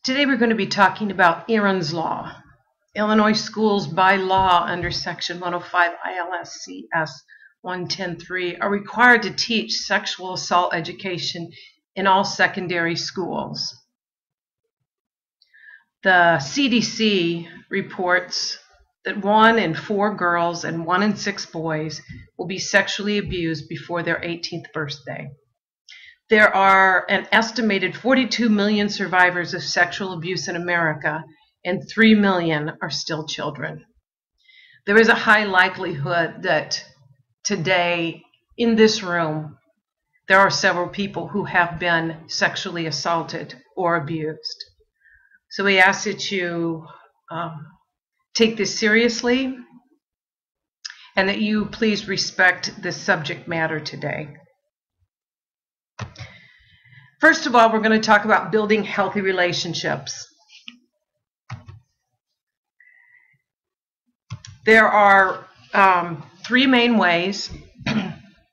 Today we're going to be talking about Erin's Law. Illinois schools by law under Section 105 ILSCS 110.3 are required to teach sexual assault education in all secondary schools. The CDC reports that 1 in 4 girls and 1 in 6 boys will be sexually abused before their 18th birthday. There are an estimated 42 million survivors of sexual abuse in America, and 3 million are still children. There is a high likelihood that today in this room there are several people who have been sexually assaulted or abused. So we ask that you take this seriously and that you please respect the subject matter today. First of all, we're going to talk about building healthy relationships. There are 3 main ways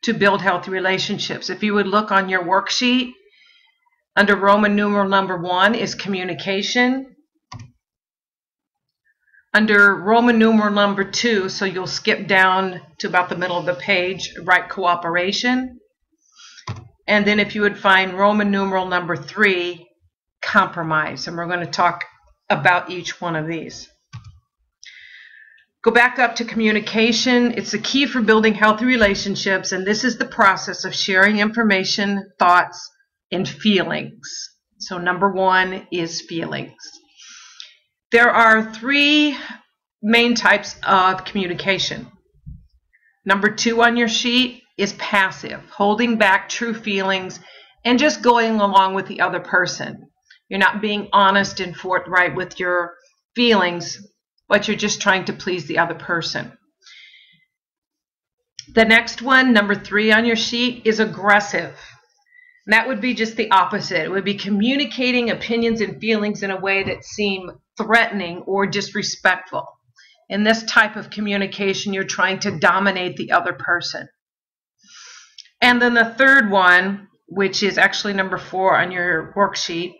to build healthy relationships. If you would look on your worksheet, under Roman numeral number 1 is communication. Under Roman numeral number 2, so you'll skip down to about the middle of the page, write cooperation. And then if you would find Roman numeral number 3, compromise. And we're going to talk about each one of these. Go back up to communication. It's the key for building healthy relationships, and this is the process of sharing information, thoughts, and feelings. So number 1 is feelings. There are 3 main types of communication. Number 2 on your sheet is passive, holding back true feelings and just going along with the other person. You're not being honest and forthright with your feelings, but you're just trying to please the other person. The next one, number 3 on your sheet, is aggressive. And that would be just the opposite. It would be communicating opinions and feelings in a way that seem threatening or disrespectful. In this type of communication, you're trying to dominate the other person. And then the third one, which is actually number 4 on your worksheet,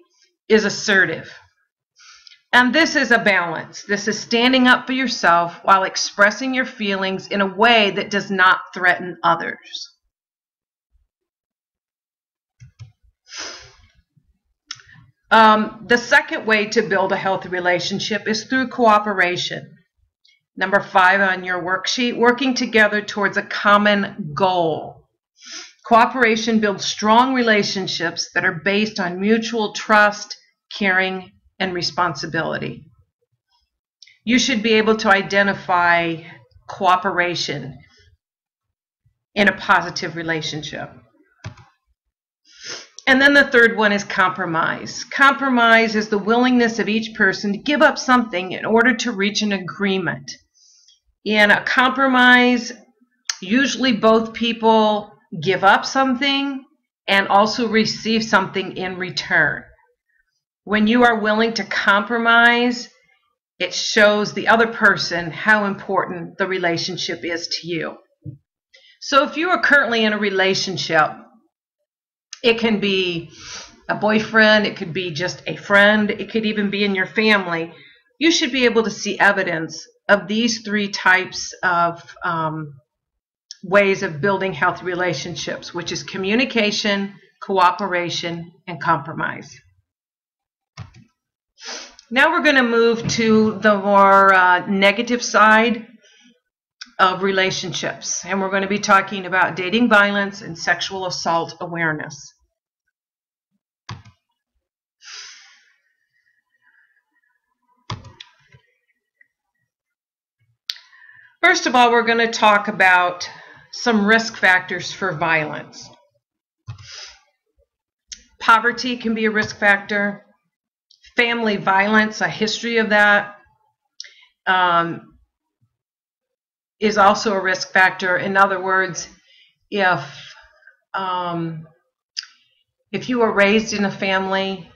is assertive. And this is a balance. This is standing up for yourself while expressing your feelings in a way that does not threaten others. The second way to build a healthy relationship is through cooperation. Number 5 on your worksheet, working together towards a common goal. Cooperation builds strong relationships that are based on mutual trust, caring, and responsibility. You should be able to identify cooperation in a positive relationship. And then the third one is compromise. Compromise is the willingness of each person to give up something in order to reach an agreement. In a compromise, usually both people give up something and also receive something in return. When you are willing to compromise, it shows the other person how important the relationship is to you. So if you are currently in a relationship, it can be a boyfriend, it could be just a friend, it could even be in your family. You should be able to see evidence of these 3 types of ways of building healthy relationships, which is communication, cooperation, and compromise. Now we're going to move to the more negative side of relationships, and we're going to be talking about dating violence and sexual assault awareness. First of all, we're going to talk about some risk factors for violence. Poverty can be a risk factor. Family violence, a history of that, is also a risk factor. In other words, if you were raised in a family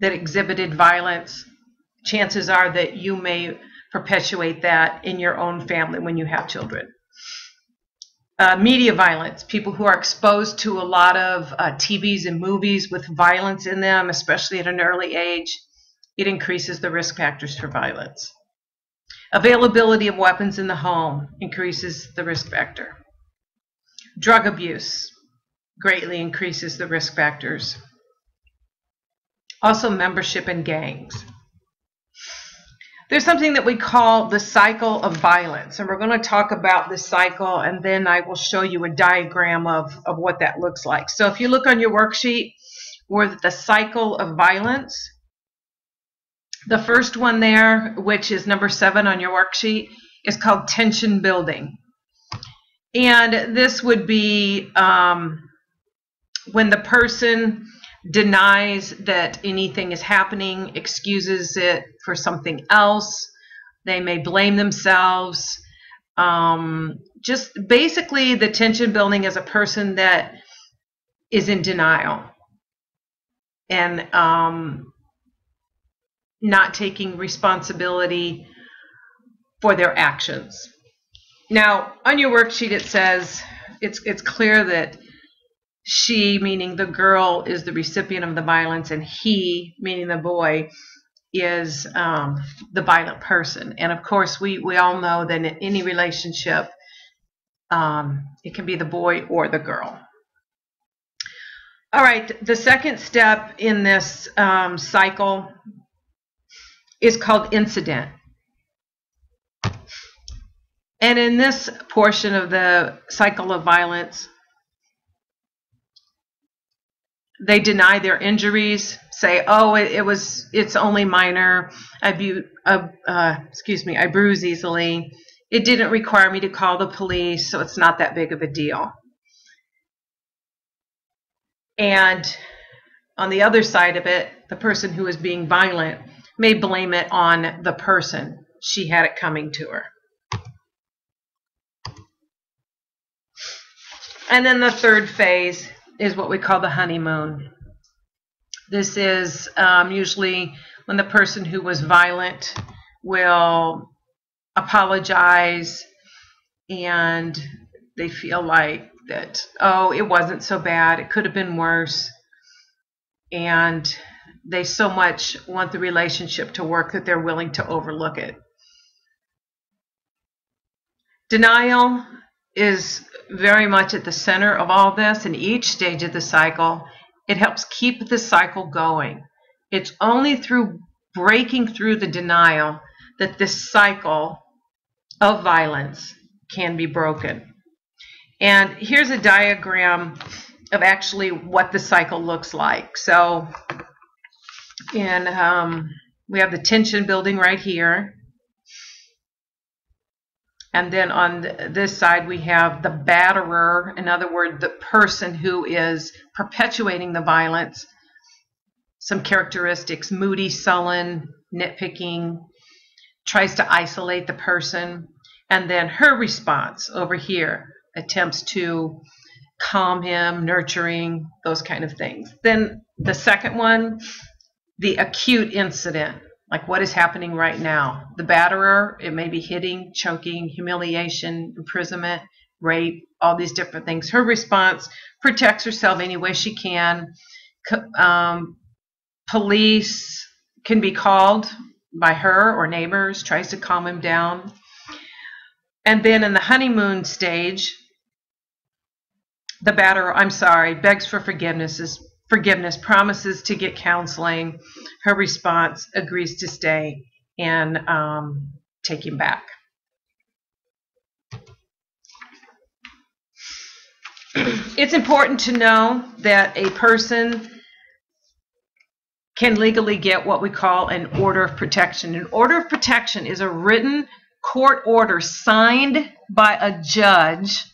that exhibited violence, chances are that you may perpetuate that in your own family when you have children. Media violence, people who are exposed to a lot of TVs and movies with violence in them, especially at an early age, it increases the risk factors for violence. Availability of weapons in the home increases the risk factor. Drug abuse greatly increases the risk factors. Also, membership in gangs. There's something that we call the cycle of violence, and we're going to talk about the cycle, and then I will show you a diagram of what that looks like. So if you look on your worksheet, we're the cycle of violence. The first one there, which is number 7 on your worksheet, is called tension building. And this would be when the person denies that anything is happening, excuses it for something else. They may blame themselves. Just basically the tension building is a person that is in denial and not taking responsibility for their actions. Now, on your worksheet it says it's clear that she, meaning the girl, is the recipient of the violence, and he, meaning the boy, is the violent person. And of course, we all know that in any relationship, it can be the boy or the girl. All right, the second step in this cycle is called incident. And in this portion of the cycle of violence, they deny their injuries, say, "Oh, it's only minor. I bruise easily. It didn't require me to call the police, so it's not that big of a deal." And on the other side of it, the person who is being violent may blame it on the person. She had it coming to her. And then the third phase is what we call the honeymoon. This is usually when the person who was violent will apologize and they feel like that, oh, it wasn't so bad, it could have been worse, and they so much want the relationship to work that they're willing to overlook it. Denial is very much at the center of all this. In each stage of the cycle, it helps keep the cycle going. It's only through breaking through the denial that this cycle of violence can be broken. And here's a diagram of actually what the cycle looks like. So we have the tension building right here. And then on this side, we have the batterer, in other words, the person who is perpetuating the violence. Some characteristics: moody, sullen, nitpicking, tries to isolate the person. And then her response over here, attempts to calm him, nurturing, those kind of things. Then the second one, the acute incident. Like what is happening right now. The batterer, it may be hitting, choking, humiliation, imprisonment, rape, all these different things. Her response: protects herself any way she can. Police can be called by her or neighbors, tries to calm him down. And then in the honeymoon stage, the batterer, begs for forgiveness, promises to get counseling. Her response: agrees to stay and take him back. It's important to know that a person can legally get what we call an order of protection. An order of protection is a written court order signed by a judge.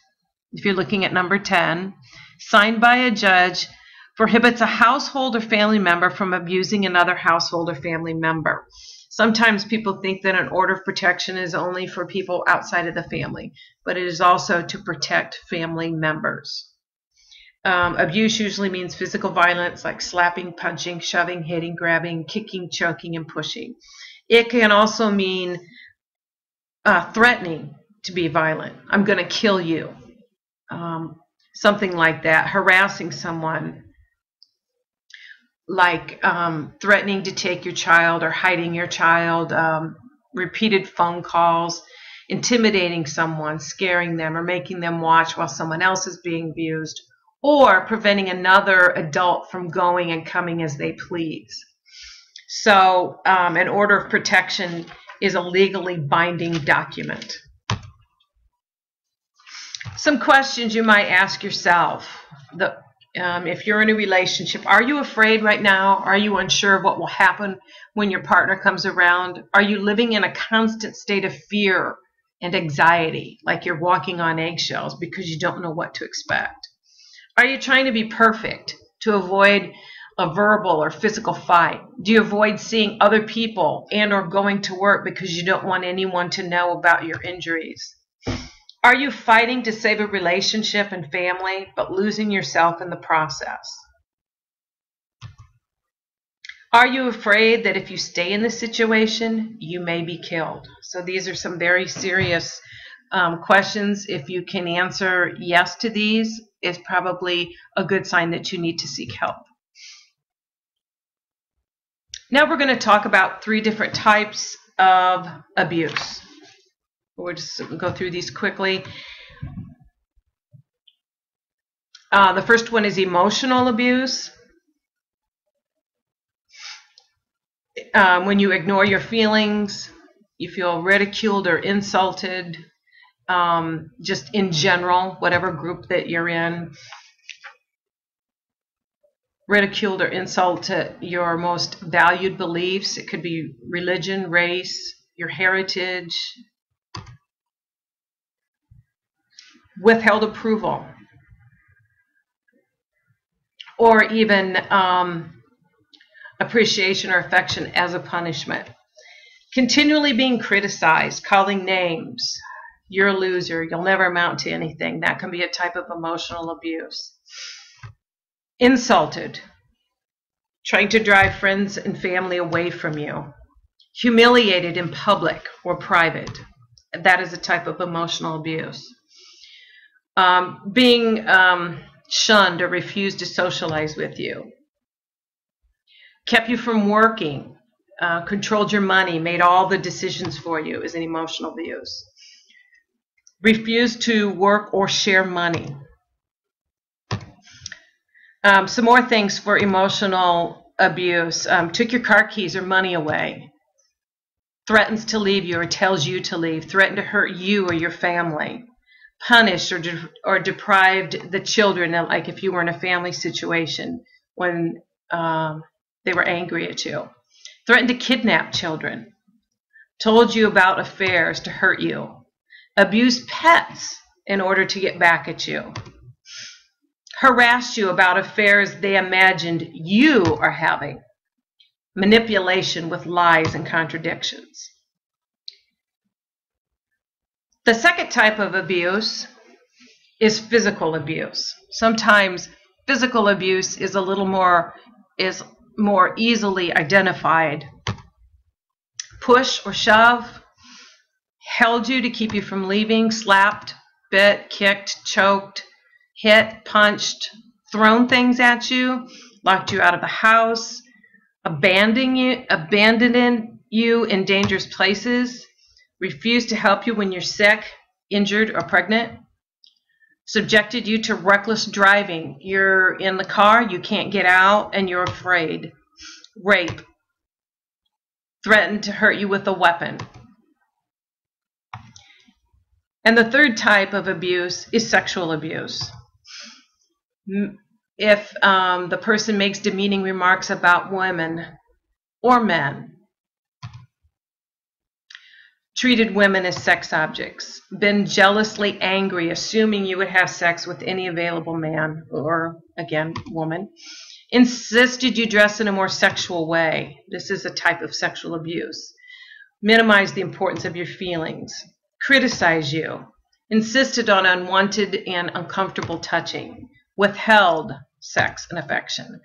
If you're looking at number 10, signed by a judge, prohibits a household or family member from abusing another household or family member. Sometimes people think that an order of protection is only for people outside of the family, but it is also to protect family members. Abuse usually means physical violence, like slapping, punching, shoving, hitting, grabbing, kicking, choking, and pushing. It can also mean threatening to be violent. I'm going to kill you. something like that, harassing someone, like threatening to take your child or hiding your child, repeated phone calls, intimidating someone, scaring them, or making them watch while someone else is being abused, or preventing another adult from going and coming as they please. So an order of protection is a legally binding document. Some questions you might ask yourself. If you're in a relationship, are you afraid right now? Are you unsure of what will happen when your partner comes around? Are you living in a constant state of fear and anxiety, like you're walking on eggshells because you don't know what to expect? Are you trying to be perfect to avoid a verbal or physical fight? Do you avoid seeing other people and or going to work because you don't want anyone to know about your injuries? Are you fighting to save a relationship and family, but losing yourself in the process? Are you afraid that if you stay in this situation, you may be killed? So these are some very serious questions. If you can answer yes to these, it's probably a good sign that you need to seek help. Now we're going to talk about 3 different types of abuse. We'll just go through these quickly. The first one is emotional abuse. When you ignore your feelings, you feel ridiculed or insulted, just in general, whatever group that you're in. Ridiculed or insulted your most valued beliefs. It could be religion, race, your heritage. Withheld approval, or even appreciation or affection as a punishment. Continually being criticized, calling names, you're a loser, you'll never amount to anything. That can be a type of emotional abuse. Insulted, trying to drive friends and family away from you. Humiliated in public or private. That is a type of emotional abuse. Being shunned or refused to socialize with you. Kept you from working, controlled your money, made all the decisions for you is an emotional abuse. Refused to work or share money. Some more things for emotional abuse. Took your car keys or money away. Threatens to leave you or tells you to leave. Threatened to hurt you or your family. Punished or deprived the children, like if you were in a family situation when they were angry at you. Threatened to kidnap children. Told you about affairs to hurt you. Abused pets in order to get back at you. Harassed you about affairs they imagined you are having. Manipulation with lies and contradictions. The second type of abuse is physical abuse. Sometimes physical abuse is a little more easily identified. Push or shove, held you to keep you from leaving, slapped, bit, kicked, choked, hit, punched, thrown things at you, locked you out of the house, abandoning you in dangerous places, refused to help you when you're sick, injured, or pregnant, subjected you to reckless driving. You're in the car, you can't get out, and you're afraid. Rape, threatened to hurt you with a weapon. And the third type of abuse is sexual abuse. If the person makes demeaning remarks about women or men, treated women as sex objects, been jealously angry, assuming you would have sex with any available man or, again, woman, insisted you dress in a more sexual way. This is a type of sexual abuse. Minimize the importance of your feelings. Criticize you. Insisted on unwanted and uncomfortable touching. Withheld sex and affection.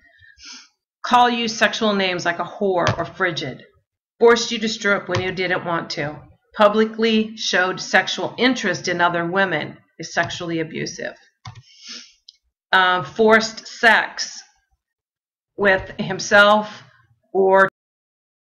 Call you sexual names like a whore or frigid. Forced you to strip when you didn't want to. Publicly showed sexual interest in other women is sexually abusive. forced sex with himself or